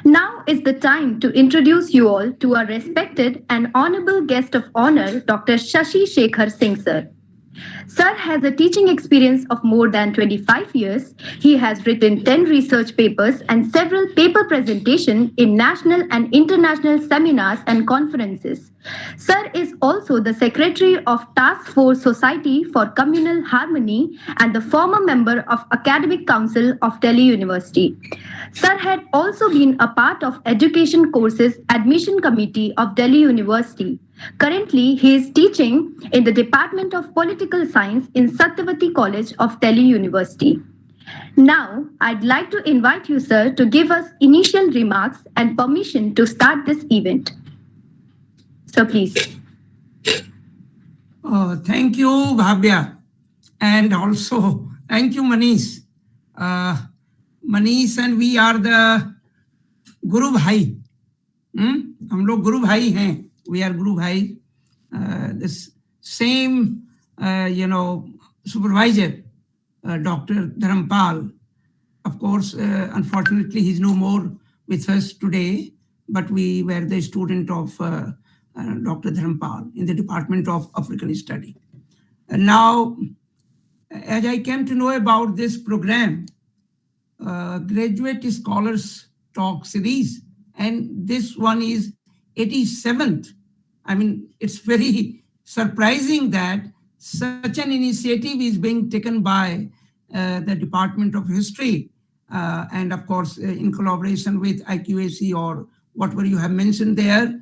Now is the time to introduce you all to our respected and honorable guest of honor, Dr. Shashi Shekhar Singh sir. Sir has a teaching experience of more than 25 years. He has written 10 research papers and several paper presentations in national and international seminars and conferences. Sir is also the secretary of Task Force Society for Communal Harmony and the former member of Academic Council of Delhi University. Sir had also been a part of Education Courses Admission Committee of Delhi University. Currently, he is teaching in the Department of Political Science in Satyavati College of Delhi University. Now, I'd like to invite you, sir, to give us initial remarks and permission to start this event. So, please. Thank you, Bhavya. And also, thank you, Manish. Manish and we are the Guru Bhai. हम लोग गुरु भाई हैं. We are Guru Bhai. This same, supervisor, Dr. Dharampal. Of course, unfortunately, he's no more with us today, but we were the student of Dr. Dharampal in the Department of African Study. And now, as I came to know about this program, Graduate Scholars Talk Series, and this one is 87th. I mean, it's very surprising that such an initiative is being taken by the Department of History, and of course, in collaboration with IQAC or whatever you have mentioned there.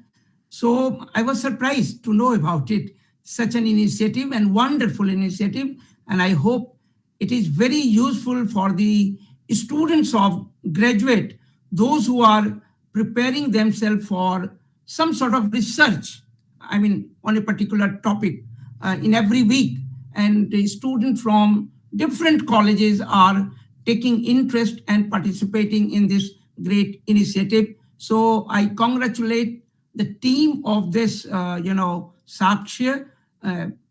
So I was surprised to know about it, such an initiative and wonderful initiative. And I hope it is very useful for the students of graduate, those who are preparing themselves for some sort of research, I mean, on a particular topic in every week. And the students from different colleges are taking interest and participating in this great initiative. So I congratulate the team of this, Sakshya,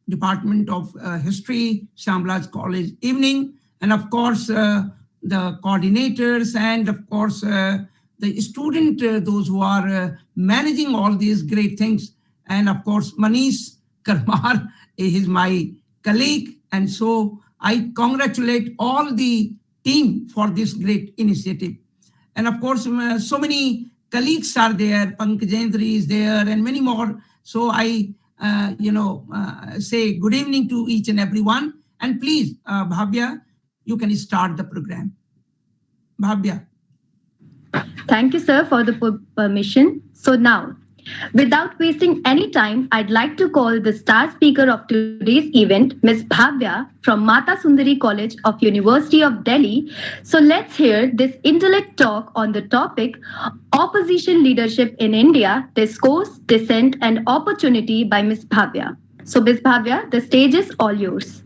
Department of History, Shamlaj College Evening, and of course, the coordinators, and of course, the student, those who are managing all these great things. And of course, Manish Karmar is my colleague. And so I congratulate all the team for this great initiative. And of course, so many colleagues are there, Pankajendri is there, and many more. So I, say good evening to each and everyone. And please, Bhavya, you can start the program. Bhavya. Thank you, sir, for the permission. So now, without wasting any time, I'd like to call the star speaker of today's event, Ms. Bhavya from Mata Sundari College of University of Delhi. So let's hear this intellect talk on the topic Opposition Leadership in India, Discourse, Dissent and Opportunity by Ms. Bhavya. So Ms. Bhavya, the stage is all yours.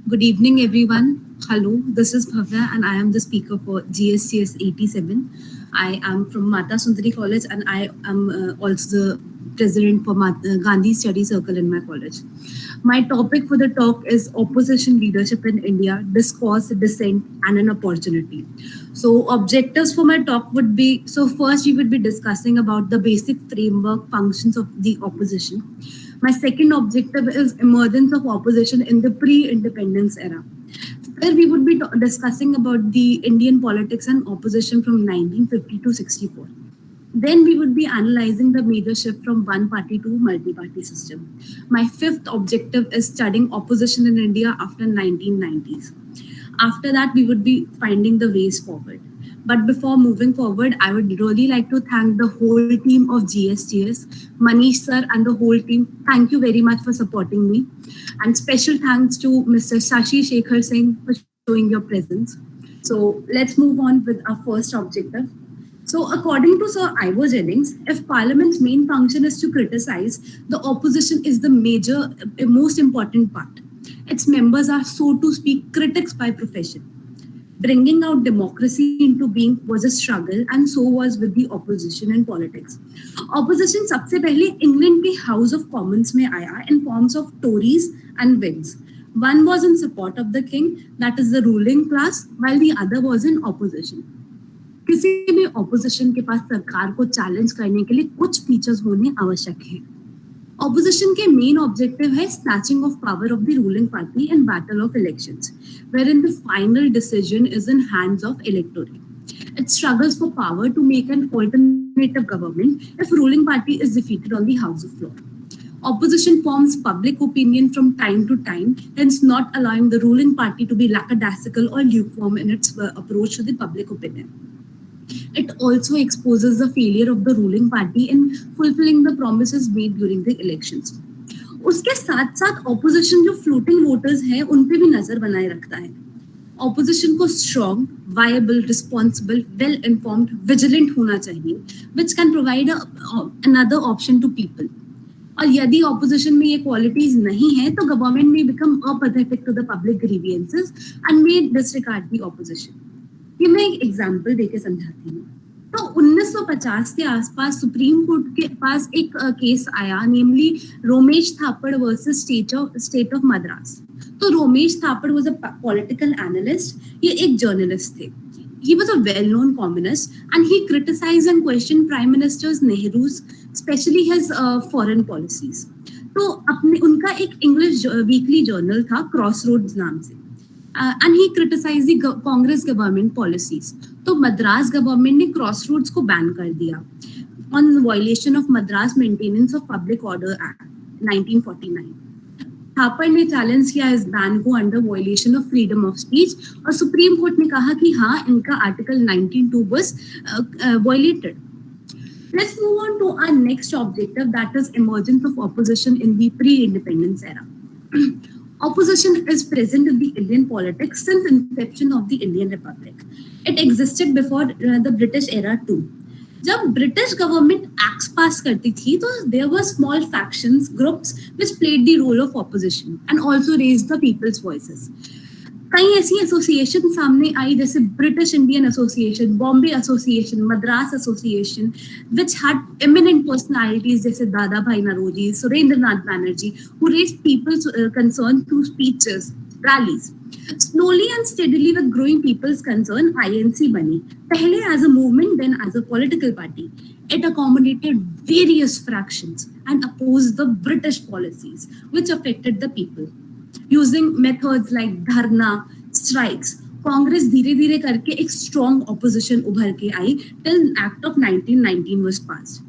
Good evening, everyone. Hello, this is Bhavya and I am the speaker for GSTS 87. I am from Mata Sundari College and I am also the president for Gandhi Study Circle in my college. My topic for the talk is Opposition Leadership in India, Discourse, Dissent and an Opportunity. So objectives for my talk would be, so first we would be discussing about the basic framework functions of the opposition. My second objective is emergence of opposition in the pre-independence era. Where we would be discussing about the Indian politics and opposition from 1950 to 64. Then we would be analyzing the major shift from one-party to multi-party system. My fifth objective is studying opposition in India after 1990s. After that, we would be finding the ways forward. But before moving forward, I would really like to thank the whole team of GSTS, Manish sir and the whole team. Thank you very much for supporting me. And special thanks to Mr. Shashi Shekhar Singh for showing your presence. So let's move on with our first objective. So according to Sir Ivor Jennings, if Parliament's main function is to criticize, the opposition is the most important part. Its members are, so to speak, critics by profession. Bringing out democracy into being was a struggle, and so was with the opposition in politics. Opposition सबसे पहले England के House of Commons में आया in forms of Tories and Whigs. One was in support of the king, that is the ruling class, while the other was in opposition. किसी भी opposition के पास सरकार को चैलेंज करने के लिए कुछ फीचर्स होने आवश्यक है। ऑपोजिशन के मेन ऑब्जेक्टिव है snatching of power of the ruling party in battle of elections, wherein the final decision is in hands of electorate. It struggles for power to make an alternative government if ruling party is defeated on the House of Floor. Opposition forms public opinion from time to time, hence not allowing the ruling party to be lackadaisical or lukewarm in its approach to the public opinion. It also exposes the failure of the ruling party in fulfilling the promises made during the elections. उसके साथ साथ opposition जो floating voters हैं उन पे भी नजर बनाए रखता है। ऑपोजिशन को strong, viable, responsible, well informed, vigilant होना चाहिए, which can provide another option to people. और यदि ऑपोजिशन में ये क्वालिटीज नहीं है तो गवर्नमेंट में become apathetic to the public grievances and may disregard the opposition. ये मैं एक एग्जांपल देके समझाती हूँ। तो 1950 के आसपास सुप्रीम कोर्ट के पास एक केस आया, namely Romesh Thapar versus state of Madras. तो Romesh Thapar was a political analyst, ये एक जर्नलिस्ट थे। He was a well-known communist and he criticized and questioned Prime Minister Nehru's, especially his foreign policies. तो उनका एक इंग्लिश वीकली जर्नल था क्रॉसरोड्स नाम से, and he criticized the Congress government policies. तो मद्रास गवर्नमेंट ने क्रॉसरोड्स को बैन कर दिया on violation of Madras Maintenance of Public Order Act 1949. Thapar ने चैलेंज किया इस बैन को under violation of freedom of speech और सुप्रीम कोर्ट ने कहा कि हाँ, इनका article 19(2) was violated. Let's move on to our next objective, that is emergence of opposition in the pre-independence era. Opposition is present in the Indian politics since inception of the Indian Republic. It existed before the British era too. जब British government acts pass करती थी तो there were small factions, groups which played the role of opposition and also raised the people's voices. कई ऐसी association सामने आई जैसे British Indian association, Bombay association, Madras association, which had eminent personalities जैसे Dadabhai Naoroji, Surendranath Banerjee, who raised people's concern through speeches, rallies. Slowly and steadily with growing people's concern, INC bani. Pehle as a movement, then as a political party. It accommodated various fractions and opposed the British policies, which affected the people. Using methods like dharna, strikes, Congress धीरे धीरे करके एक strong opposition उभर के आई till Act of 1919 was passed.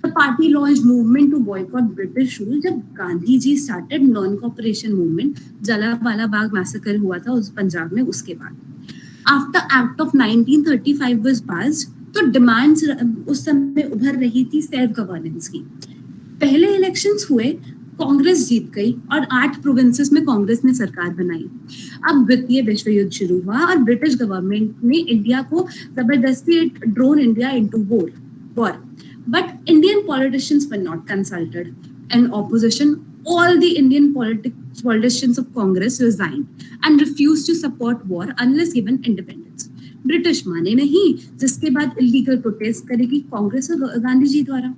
The party launched movement to boycott British rule जब Gandhi ji started non-cooperation movement, Jallianwala Bagh massacre हुआ था उस पंजाब में। उसके बाद After Act of 1935 was passed, तो डिमांड्स उस समय उभर रही थी सेल्फ गवर्नेंस की। पहले इलेक्शंस हुए, कांग्रेस जीत गई और 8 प्रोविंसेस में कांग्रेस ने सरकार बनाई। अब द्वितीय विश्व युद्ध शुरू हुआ और ब्रिटिश गवर्नमेंट ने इंडिया को जबरदस्ती drone India into war. But Indian politicians were not consulted. In opposition, all the Indian politicians of Congress resigned and refused to support war unless given independence. British माने नहीं, जिसके बाद illegal protest करेगी कांग्रेस और गांधी जी द्वारा।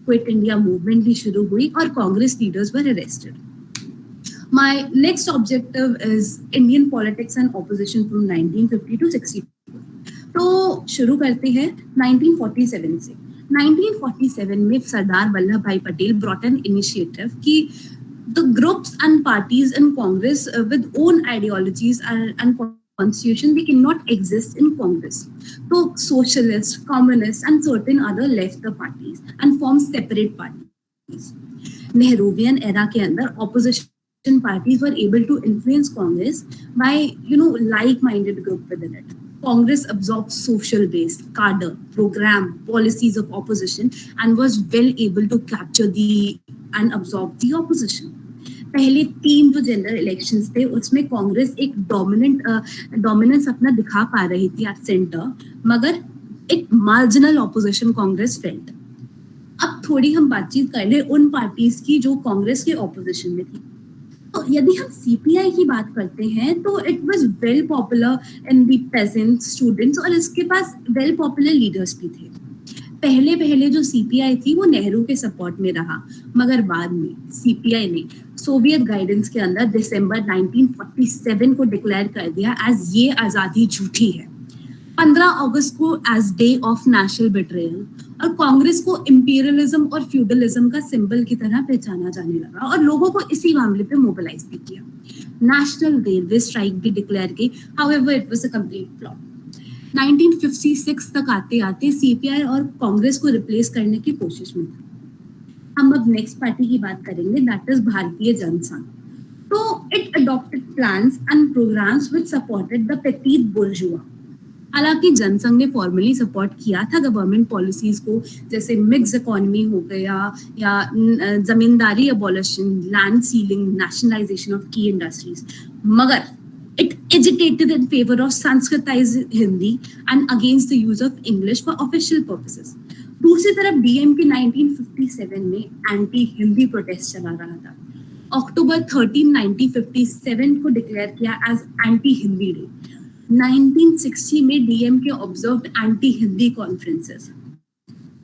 Quit India movement भी शुरू हुई और Congress leaders were arrested. My next objective is Indian politics and opposition from 1950 to 64. तो शुरू करते हैं 1947 से। 1947 में सरदार वल्लभ भाई पटेल brought an initiative कि the groups and parties in Congress with own ideologies and constitution, they cannot exist in Congress. So socialists, communists and certain other left the parties and formed separate parties. Nehruvian era के अंदर opposition parties were able to influence Congress by like-minded group within it. Congress absorbed social base, cadre, program, policies of opposition and was well able to capture and absorb the opposition. पहले 3 जो general elections थे उसमें कांग्रेस एक dominance अपना दिखा पा रही थी एट सेंटर, मगर एक मार्जिनल ऑपोजिशन कांग्रेस फेल्ड। अब थोड़ी हम बातचीत कर ले उन पार्टीज की जो कांग्रेस के ऑपोजिशन में थी। तो यदि हम सीपीआई की बात करते हैं तो it was well popular in the pageant students और इसके पास वेल पॉपुलर लीडर्स भी थे। पहले जो सीपीआई थी वो नेहरू के सपोर्ट में रहा, मगर बाद में सीपीआई ने सोवियत गाइडेंस के अंदर दिसंबर 1947 को डिक्लेयर कर दिया एज ये आज़ादी झूठी है। 15 अगस्त को as day of national betrayal, और कांग्रेस को इंपीरियलिज्म और फ्यूडलिज्म का सिंबल की तरह पहचाना जाने लगा और लोगों को इसी मामले पे मोबिलाइज भी किया। नेशनल रेलवे स्ट्राइक भी डिक्लेयर की, however it was a complete flop. 1956 तक आते आते सीपीआई और कांग्रेस को रिप्लेस करने की कोशिश में था। हम अब नेक्स्ट पार्टी की बात करेंगे, दैट इज भारतीय जनसंघ। तो it adopted plans and programmes which supported the petite bourgeois. हालांकि जनसंघ ने फॉर्मली सपोर्ट किया था गवर्नमेंट पॉलिसीज को, जैसे मिक्स इकोनॉमी हो गया या zamindari abolition, land ceiling, nationalisation of की इंडस्ट्रीज, मगर it agitated in favor of Sanskritized Hindi and against the use of English for official purposes. दूसरी तरफ डीएम के 1957 में एंटी हिंदी प्रोटेस्ट चला रहा था। अक्टूबर 13, 1957 को डिक्लेयर किया एज एंटी हिंदी डे। 1960 में डीएम के ऑब्जर्व्ड एंटी हिंदी कॉन्फ्रेंसेस।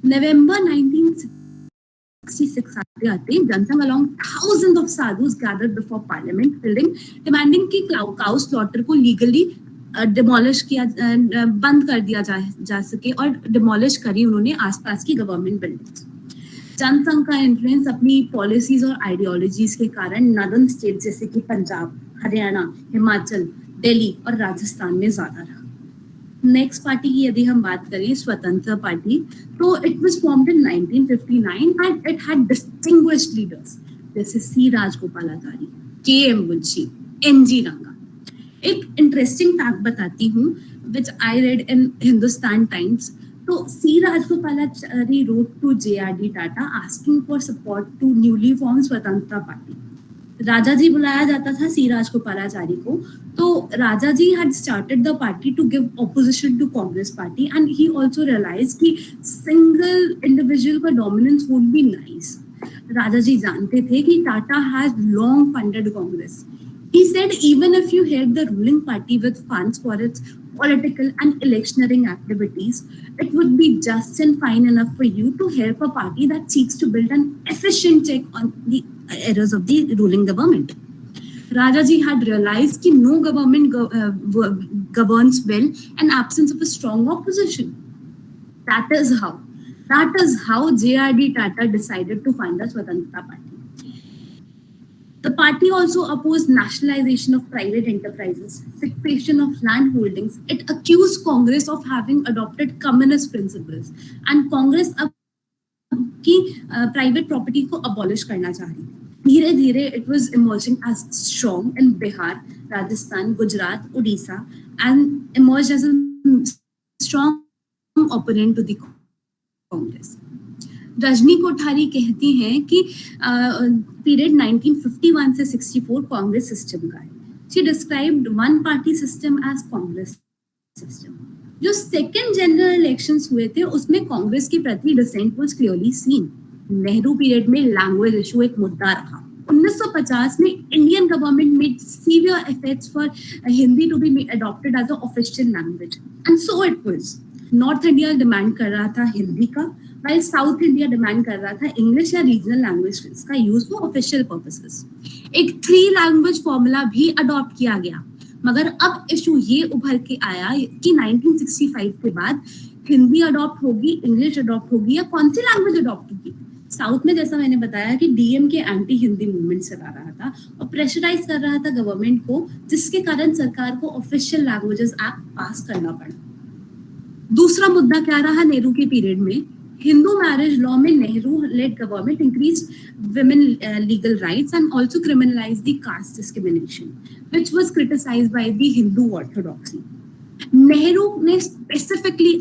नवंबर 1966 आते आते Jansangh along thousands of sadhus gathered before parliament building demanding कि cow slaughter को legally डिमोलिश किया, बंद कर दिया जा सके, और डिमोलिश करी उन्होंने आसपास की गवर्नमेंट बिल्डिंग्स। जनसंघ का इन्फ्लुएंस अपनी पॉलिसीज और आइडियोलॉजीज के कारण नॉर्दर्न स्टेट जैसे कि पंजाब, हरियाणा, हिमाचल, दिल्ली और राजस्थान में ज्यादा रहा। नेक्स्ट पार्टी की यदि हम बात करें, स्वतंत्र पार्टी, तो it was formed in 1959 and it had distinguished leaders जैसे सी राजगोपालाचारी, के एम मुंशी, एन जी रंगा। एक इंटरेस्टिंग फैक्ट बताती हूँ which I read in Hindustan Times. तो C Rajagopalachari wrote to JRD Tata asking for support to newly form Swatantrata party. Raja ji बुलाया जाता था सी राजगोपालाचारी को, तो Raja ji had started the party to give opposition to Congress party and he also realised कि single individual का dominance would be nice. Raja ji जानते थे कि Tata has long funded Congress. He said even if you help the ruling party with funds for its political and electioneering activities, it would be just and fine enough for you to help a party that seeks to build an efficient check on the errors of the ruling government. Rajaji had realized that no government governs well in absence of a strong opposition. That is how JRD Tata decided to fund the Swatantrata Party. The party also opposed nationalization of private enterprises, fixation of land holdings. It accused Congress of having adopted communist principles, and Congress अब की private property को abolish करना चाह रही थी। धीरे धीरे it was emerging as strong in Bihar, Rajasthan, Gujarat, Odisha, and emerged as a strong opponent to the Congress. Rajni Kothari कहती हैं कि पीरियड 1951 से 64 कांग्रेस सिस्टम का है। She described one party system as Congress system. जो सेकेंड जनरल इलेक्शंस हुए थे उसमें कांग्रेस के प्रति dissent was clearly seen. Nehru period में लैंग्वेज इशू एक मुद्दा रहा। 1950 में Indian government made severe efforts for Hindi to be adopted as a official language, and so it was. North India demand कर रहा था हिंदी का, while साउथ इंडिया डिमांड कर रहा था इंग्लिश या रीजनल लैंग्वेज का यूज फॉर ऑफिशियल पर्पसेस। एक 3 लैंग्वेज फॉर्मूला भी अडॉप्ट किया गया, मगर अब इशू ये उभर के आया कि 1965 के बाद हिंदी अडॉप्ट होगी, इंग्लिश अडॉप्ट होगी या कौन सी लैंग्वेज अडॉप्ट होगी। साउथ में जैसा मैंने बताया कि डीएम के एंटी हिंदी मूवमेंट चला रहा था और प्रेशराइज कर रहा था गवर्नमेंट को, जिसके कारण सरकार को ऑफिशियल लैंग्वेजेस एक्ट पास करना पड़ा। दूसरा मुद्दा क्या रहा नेहरू के पीरियड में, Hindu marriage law में Nehru-led government increased women legal rights and also criminalized the caste discrimination, which was criticized by the Hindu orthodoxy. Nehru ने specifically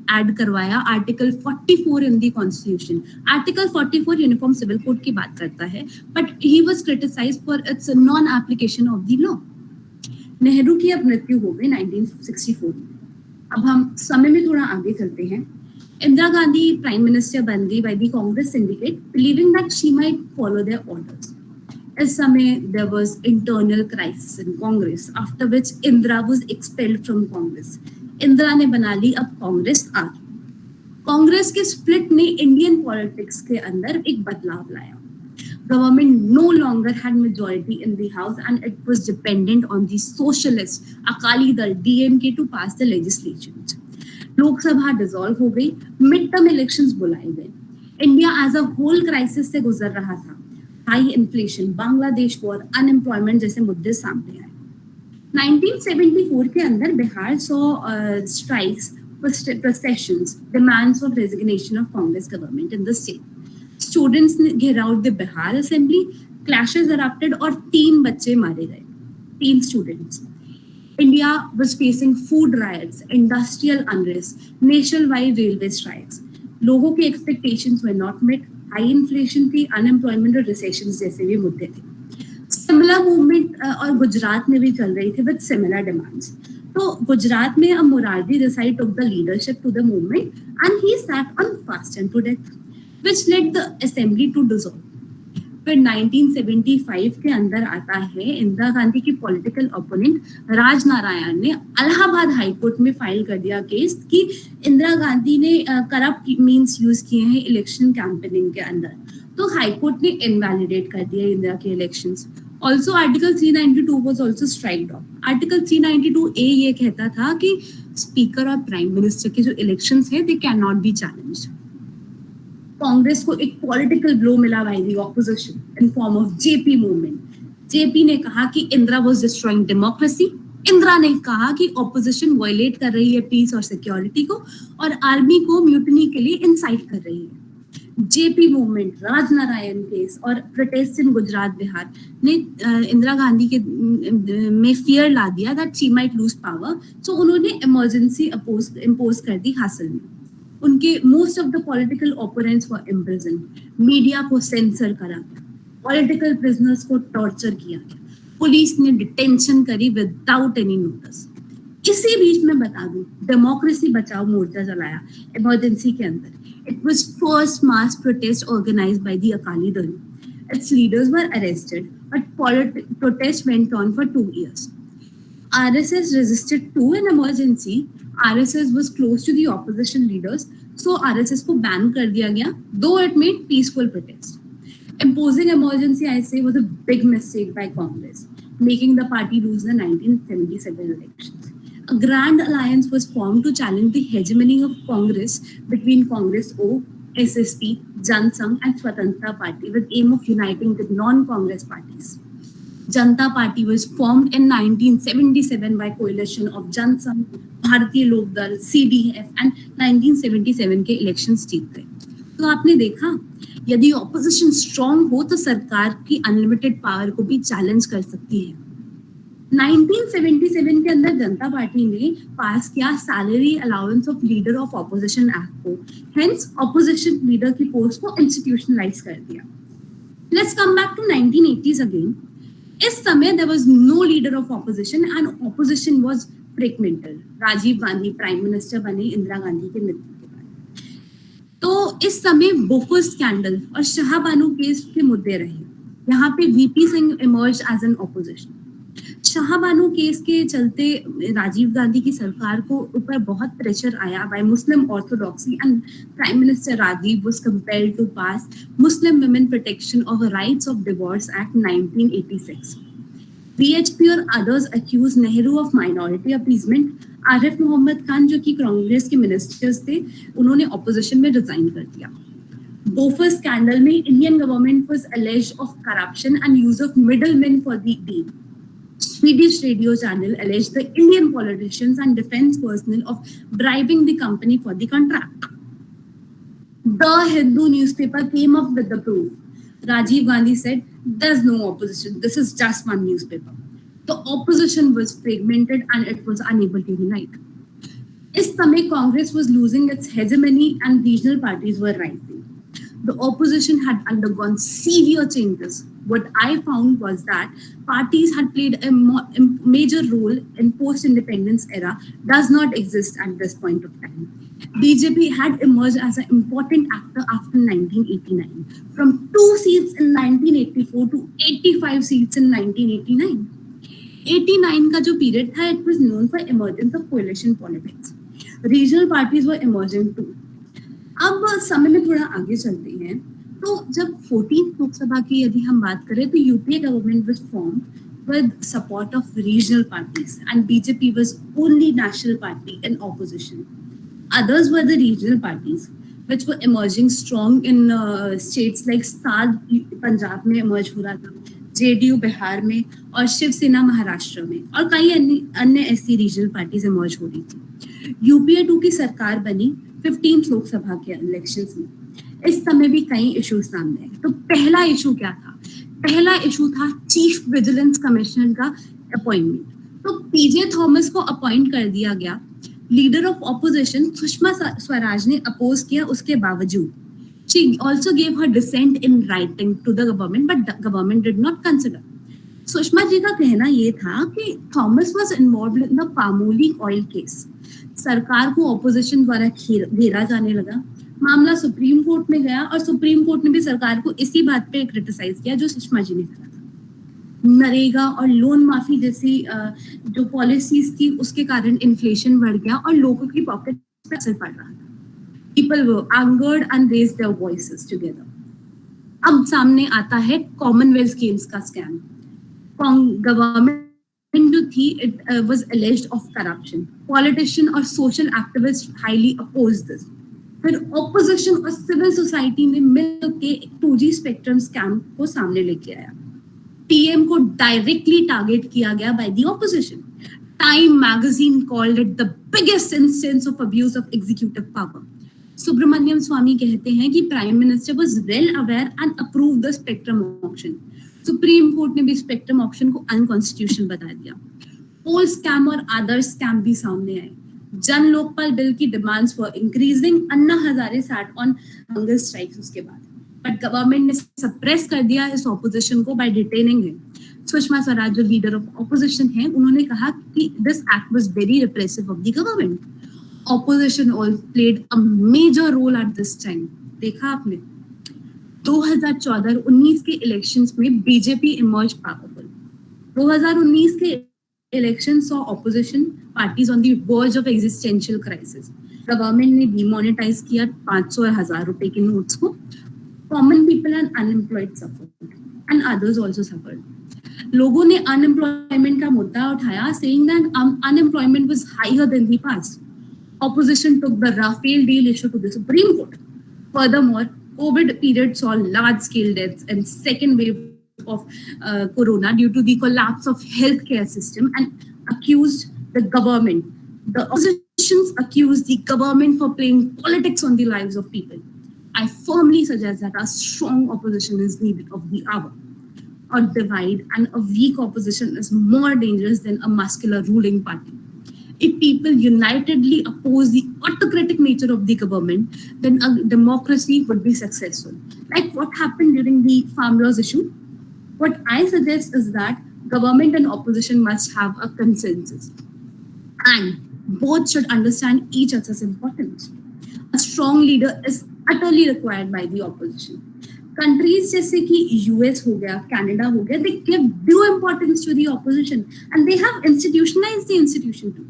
add करवाया article 44 in the constitution. Article 44 uniform civil code की बात करता है, but he was criticized for its non-application of the law. Nehru की अब मृत्यु हो गई 1964 में। अब हम समय में थोड़ा आगे चलते हैं। Indira Gandhi Prime Minister बन गई by the Congress syndicate, believing that she might follow their orders. इस समय there was internal crisis in Congress, after which Indira was expelled from Congress. Indira ने बना ली अब कांग्रेस आर। कांग्रेस के स्प्लिट ने Indian politics के अंदर एक बदलाव लाया। Government no longer had majority in the house and it was dependent on the socialist Akali Dal DMK to pass the legislation. Lok Sabha dissolve हो गई, मिड टर्म इलेक्शंस बुलाए गए, India as a whole crisis से गुजर रहा था, high inflation, Bangladesh war, unemployment जैसे मुद्दे सामने आए। 1974 के अंदर Bihar saw strikes, processions, demands of resignation of Congress government in the state. Students ने घेराव the Bihar assembly, clashes erupted और 3 बच्चे मारे गए, 3 students. India was facing food riots, industrial unrest, nationwide railway strikes. लोगों की expectations were not met, high inflation थी, unemployment और recessions जैसे भी मुद्दे थे. Similar movement और गुजरात में भी चल रही थी with similar demands. तो गुजरात में Morarji Desai took the leadership to the movement and he sat on fast and to death, which led the assembly to dissolve. फिर 1975 के अंदर आता है इंदिरा गांधी की पॉलिटिकल ओपोनेंट राज नारायण ने इलाहाबाद हाई कोर्ट में फाइल कर दिया केस कि इंदिरा गांधी ने करप्ट मींस यूज किए हैं इलेक्शन कैंपेनिंग के अंदर, तो हाई कोर्ट ने इनवैलिडेट कर दिया इंदिरा के elections. Also article 392 was also striked off. Article 392A ये कहता था कि स्पीकर और प्राइम मिनिस्टर के जो इलेक्शंस है they can not be challenged. Congress को एक पॉलिटिकल ब्लो मिला bye the opposition in form of JP movement. JP ने कहा कि Indira was destroying democracy. Indira ने कहा कि ऑपोजिशन वायलेट कर रही है पीस और सिक्योरिटी को और आर्मी को म्यूटिनी के लिए इंसाइट कर रही है. जेपी मूवमेंट, राजनारायण केस और प्रोटेस्ट इन गुजरात बिहार ने इंदिरा गांधी के में फियर ला दिया that she might lose power, so उन्होंने इमरजेंसी इम्पोज कर दी हासिल में. उनके most of the political opponents were imprison, media को सेंसर करा गया, पॉलिटिकल प्रिजनर्स को टॉर्चर किया गया, पुलिस ने डिटेंशन करी विदाउट एनी नोटिस. इसी बीच में बता दूं, डेमोक्रेसी बचाओ मोर्चा चलाया इमरजेंसी के अंदर. It was first mass protest organized by the Akali Dal. Its leaders were arrested, but protest went on for 2 years. RSS resisted to an emergency. RSS was close to the opposition leaders, so RSS को ban कर दिया गया, though it made peaceful protest. Imposing emergency, I say, was a big mistake by Congress, making the party lose the 1977 elections. A grand alliance was formed to challenge the hegemony of Congress between Congress O, SSP, Jan Sangh and Swatantra Party with aim of uniting the non-Congress parties. Janata Party was formed in 1977 by coalition of Jan Sangh, Bharatiya Lok Dal, CDF and 1977 के elections जीत गए. तो आपने देखा, यदि opposition strong हो तो सरकार की अनलिमिटेड पावर को भी चैलेंज कर सकती है. 1977 के अंदर जनता पार्टी ने पास किया salary allowance of leader of opposition act को, हेंस ऑपोजिशन लीडर की पोस्ट को इंस्टीट्यूशनलाइज कर दिया. Let's come back to 1980s again. इस समय there was no leader of opposition and opposition was fragmented. Rajiv Gandhi prime minister बने इंदिरा गांधी के नेतृत्व के बाद. तो इस समय बोफोर स्कैंडल और शाहबानो केस के मुद्दे रहे. यहाँ पे VP Singh emerge as an opposition. Shah Bano case के चलते राजीव गांधी की सरकार को ऊपर बहुत प्रेशर आया by Muslim orthodoxy and prime minister Rajiv was compelled to pass Muslim women protection of rights of divorce act 1986. VHP और others accuse Nehru of minority appeasement. Arif Mohammad Khan जो कि कांग्रेस के मिनिस्टर्स थे, उन्होंने ऑपोजिशन में रिजाइन कर दिया. बोफोर स्कैंडल में Indian government was alleged of corruption and use of middlemen for the deal. Swedish radio channel alleged the Indian politicians and defense personnel of bribing the company for the contract. The Hindu newspaper came up with the proof. Rajiv Gandhi said, "There's no opposition. This is just one newspaper." The opposition was fragmented and it was unable to unite. इस समय Congress was losing its hegemony and regional parties were rising. The opposition had undergone severe changes. What I found was that parties had played a major role in post-independence era does not exist at this point of time. BJP had emerged as an important actor after 1989, from 2 seats in 1984 to 85 seats in 1989. 89 का जो period था, it was known for emergence of coalition politics. Regional parties were emerging too. अब समय में थोड़ा आगे चलते हैं. तो जब 14th लोकसभा की यदि हम बात करें तो UPA government was formed with support of regional parties and BJP was only national party in opposition. Others were the regional parties, which were emerging strong in states like Saad Punjab में emerge हो रहा था, JDU Bihar में और शिवसेना महाराष्ट्र में, और कई अन्य ऐसी रीजनल पार्टीज emerge हो रही थी. UPA 2 की सरकार बनी 15th लोकसभा के इलेक्शंस में. इस समय भी कई इश्यूज सामने आए. तो पहला इशू क्या था? पहला इशू था चीफ विजिलेंस कमिश्नर का अपॉइंटमेंट. तो पीजे थॉमस को अपॉइंट कर दिया गया. Leader of opposition Sushma Swaraj ने अपोज किया. उसके बावजूद she also gave her dissent in writing to the government, but the government did not consider. Sushma ji का कहना ये था कि Thomas was involved in the पामोली oil case. सरकार को ऑपोजिशन द्वारा घेरा जाने लगा. मामला सुप्रीम कोर्ट में गया और सुप्रीम कोर्ट ने भी सरकार को इसी बात पे क्रिटिसाइज किया जो सुषमा जी ने करा था. नरेगा और लोन माफी जैसी जो पॉलिसीज थी उसके कारण इन्फ्लेशन बढ़ गया और लोगों की पॉकेट पे असर पड़ रहा था. People were angered and raised their voices together. अब सामने आता है कॉमनवेल्थ गेम्स का स्कैम. गवर्नमेंट जो थी it was alleged of corruption. Politician और social activist highly oppose this. फिर ऑपोजिशन और सिविल सोसाइटी ने मिलकर 2G स्पेक्ट्रम स्कैम को सामने लेके आया. पीएम को डायरेक्टली टारगेट किया गया by the opposition. Time magazine called it the biggest instance of abuse of executive power. Subramanian Swamy कहते हैं कि prime minister was well aware and approve the spectrum auction. Supreme Court ने भी स्पेक्ट्रम ऑक्शन को unconstitutional बता दिया. पोल स्कैम और other scam भी सामने आए. जन लोकपाल बिल की demands for increasing. Anna Hazare sat on hunger strikes उसके बाद, बट गवर्नमेंट ने सप्रेस कर दिया इस ऑपोजिशन को by detaining him. Sushma Swaraj जो लीडर ऑफ ऑपोजिशन है उन्होंने कहा कि this act was very repressive of the government. Opposition all played a major role at this time. देखा आपने 2014-19 के इलेक्शंस में बीजेपी इमर्ज पावरफुल. 2019 के election saw opposition parties on the verge of existential crisis. Government ने demonetize किया 500 और 1000 रुपए के नोट्स को. Common people and unemployed suffered and others also suffered. लोगों ने अनएम्प्लॉयमेंट का मुद्दा उठाया, saying that unemployment was higher than the past. Opposition took the Rafale deal issue to the Supreme Court. Furthermore, COVID period saw large-scale deaths and second wave of corona due to the collapse of healthcare system and accused the government. The oppositions accused the government for playing politics on the lives of people. I firmly suggest that a strong opposition is needed of the hour. Or divide, and a weak opposition is more dangerous than a muscular ruling party. If people unitedly oppose the autocratic nature of the government, then a democracy would be successful. Like what happened during the farm laws issue. What I suggest is that government and opposition must have a consensus. And both should understand each other's importance. A strong leader is utterly required by the opposition. Countries जैसे कि US हो गया, Canada हो गया, they give due importance to the opposition and they have institutionalized the institution too.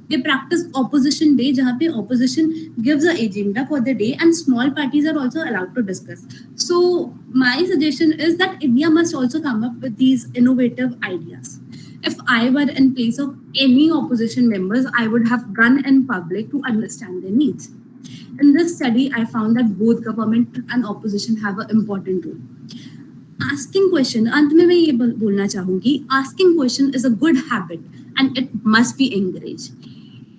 They practice opposition day, जहाँ पे opposition gives an agenda for the day and small parties are also allowed to discuss. So my suggestion is that India must also come up with these innovative ideas. If I were in place of any opposition members, I would have gone in public to understand their needs. In this study, I found that both government and opposition have an important role. Asking question, अंत में मैं ये बोलना चाहूँगी, asking question is a good habit and it must be encouraged.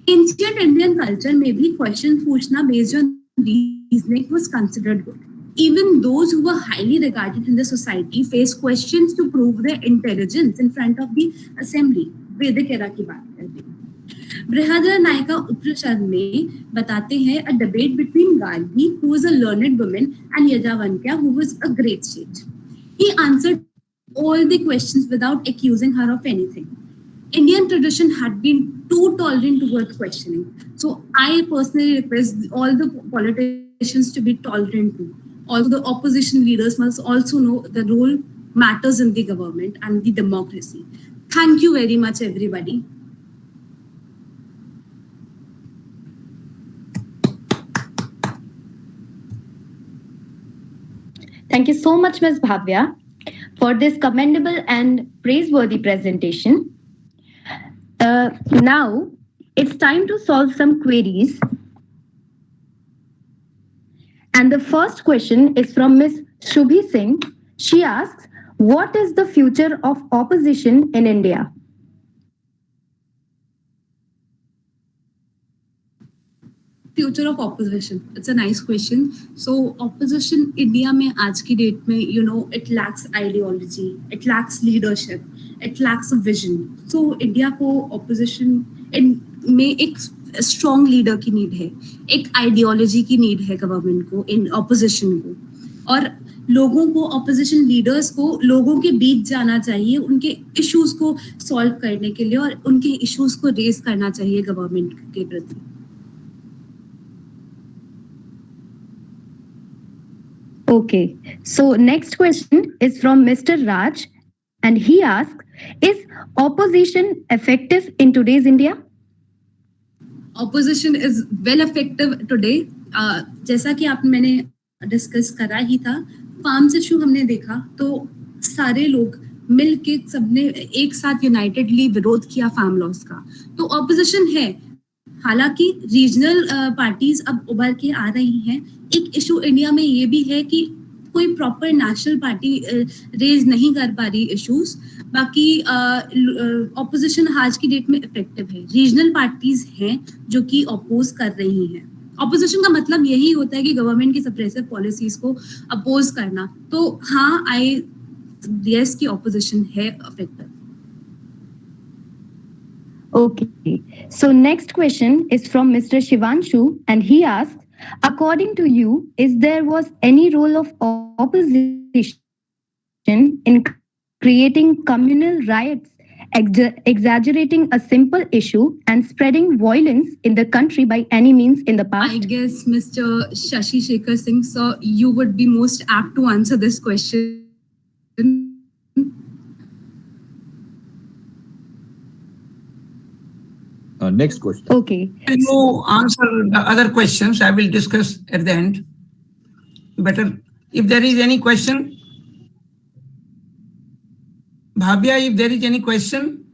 Ancient Indian culture में भी question पूछना based on reasoning was considered good. Even those who were highly regarded in the society faced questions to prove their intelligence in front of the assembly. वैदिक era की बात करते हैं. बृहदर नायका उपनिषद में बताते हैं a debate between Gandhi, who was a learned woman, and Yajnavalkya, who was a great sage. He answered all the questions without accusing her of anything. Indian tradition had been too tolerant towards questioning. So I personally request all the politicians to be tolerant too. All the opposition leaders must also know the role matters in the government and the democracy. Thank you very much, everybody. Thank you so much, Ms. Bhavya, for this commendable and praiseworthy presentation. Now, it's time to solve some queries And the first question is from Ms. Shubhi Singh. She asks, what is the future of opposition in India? Future of opposition, it's a nice question. So opposition India mein aaj ki date mein, it lacks ideology, it lacks leadership, it lacks a vision. So India ko opposition में एक strong leader की need है, एक ideology की need है government को, in opposition को, और लोगों को, ऑपोजिशन लीडर्स को लोगों के बीच जाना चाहिए, उनके इश्यूज को सॉल्व करने के लिए और उनके इश्यूज को रेज करना चाहिए गवर्नमेंट के प्रति. Okay, so next question is from Mr. Raj, and he asks, is opposition effective in today's India? Opposition is well effective today. जैसा कि आप मैंने डिस्कस करा ही था, फार्म्स इशू हमने देखा तो सारे लोग मिल के सबने एक साथ यूनाइटेडली विरोध किया फार्म लॉस का. तो ऑपोजिशन है. हालांकि रीजनल पार्टीज अब उभर के आ रही हैं. एक इशू इंडिया में ये भी है कि कोई प्रॉपर नेशनल पार्टी रेज नहीं कर पा रही इश्यूज. बाकी ऑपोजिशन आज की डेट में इफेक्टिव है. रीजनल पार्टीज हैं जो कि अपोज कर रही हैं. ऑपोजिशन का मतलब यही होता है कि गवर्नमेंट की सप्रेसिव पॉलिसीज को अपोज करना. तो हाँ, यस की ऑपोजिशन है effective. Okay, so next question is from Mr. Shivanshu, and he asks, according to you, is there was any role of opposition in creating communal riots, exaggerating a simple issue and spreading violence in the country by any means in the past? I guess Mr. Shashi Shekhar Singh, sir, you would be most apt to answer this question. Next question. Okay. You answer the other questions. I will discuss at the end. Better if there is any question. Bhavya, if there is any question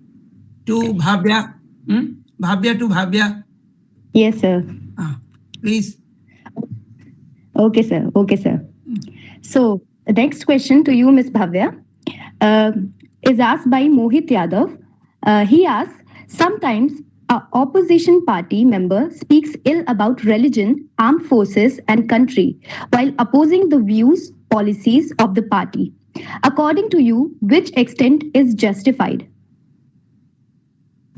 to Bhavya, Bhavya to Bhavya. Yes, sir. Please. Okay, sir. Okay, sir. So the next question to you, Ms. Bhavya, is asked by Mohit Yadav. He asks, sometimes an opposition party member speaks ill about religion, armed forces, and country while opposing the views, policies of the party. According to you, which extent is justified?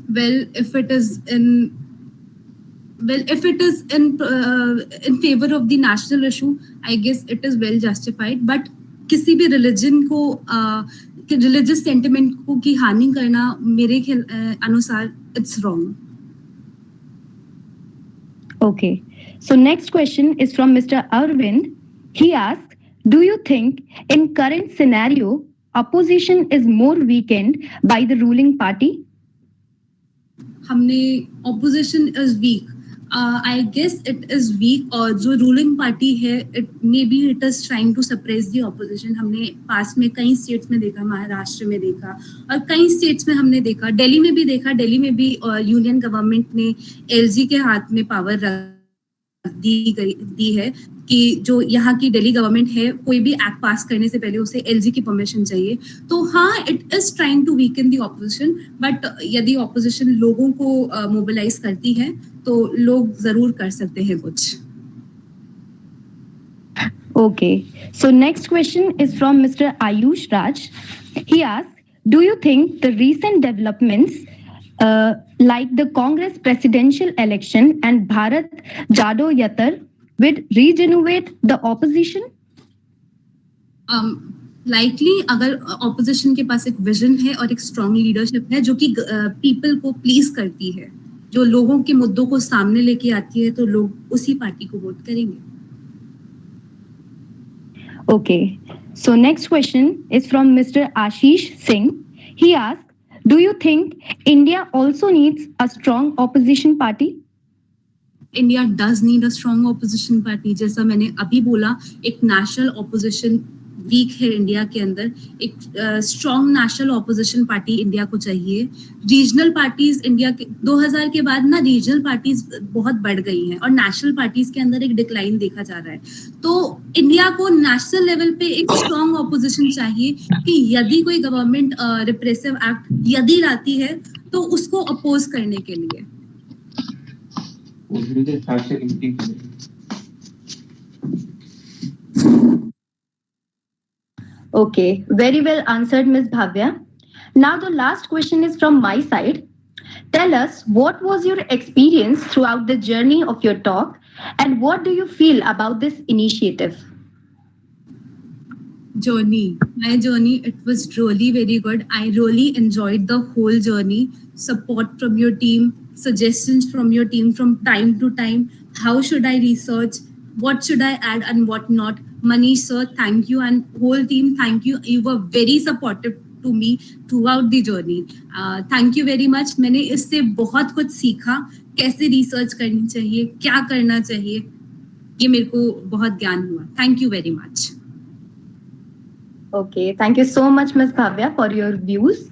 Well, if it is in favor of the national issue, I guess it is well justified. But किसी भी religion को religious sentiment को की हानि करना मेरे अनुसार it's wrong. Okay. So next question is from Mr. Arvind. He asks, do you think in current scenario, opposition is more weakened by the ruling party? हमने opposition is weak. I guess it is weak. और जो ruling party है, maybe it is trying to suppress the opposition. हमने पास में कई states में देखा, महाराष्ट्र में देखा और कई states में हमने देखा, दिल्ली में भी देखा. दिल्ली में भी यूनियन गवर्नमेंट ने LG के हाथ में पावर दी है कि जो यहाँ की दिल्ली गवर्नमेंट है, कोई भी एक्ट पास करने से पहले उसे LG की परमिशन चाहिए. तो हाँ, it is trying to weaken the opposition. But यदि ऑपोजिशन लोगों को मोबिलाइज करती है तो लोग जरूर कर सकते हैं कुछ. Okay. So next question is from Mr. Ayush Raj. He asks, do you think the recent developments like the Congress presidential election and Bharat Jado Yatra will regenerate the opposition? Likely, अगर opposition के पास एक vision है और एक strong leadership है जो कि people को please करती है, जो लोगों के मुद्दों को सामने लेके आती है, तो लोग उसी पार्टी को वोट करेंगे. Okay. So next question is from Mr. Ashish Singh. He asks, do you think India also needs a strong opposition party? India does need a strong opposition party. जैसा मैंने अभी बोला, एक national opposition वीक है India के अंदर. एक strong national opposition party India को चाहिए. रीजनल पार्टीज इंडिया के 2000 के बाद ना रीजनल पार्टीज बहुत बढ़ गई हैं और नेशनल पार्टीज के अंदर एक डिक्लाइन देखा जा रहा है. तो इंडिया को नेशनल लेवल पे एक स्ट्रॉन्ग ऑपोजिशन चाहिए कि यदि कोई गवर्नमेंट रिप्रेसिव एक्ट यदि लाती है तो उसको अपोज करने के लिए. Okay, very well answered, Ms. Bhavya. Now, the last question is from my side. Tell us, what was your experience throughout the journey of your talk, and what do you feel about this initiative? My journey, it was really very good. I really enjoyed the whole journey. Support from your team, suggestions from your team from time to time. How should I research? What should I add and what not? Manish sir, thank you, and whole team, thank you. You were very supportive to me throughout the journey. Thank you very much. मैंने इससे बहुत कुछ सीखा. कैसे research करनी चाहिए, क्या करना चाहिए, ये मेरे को बहुत ज्ञान हुआ. Thank you very much. Okay, thank you so much, Ms. Bhavya, for your views.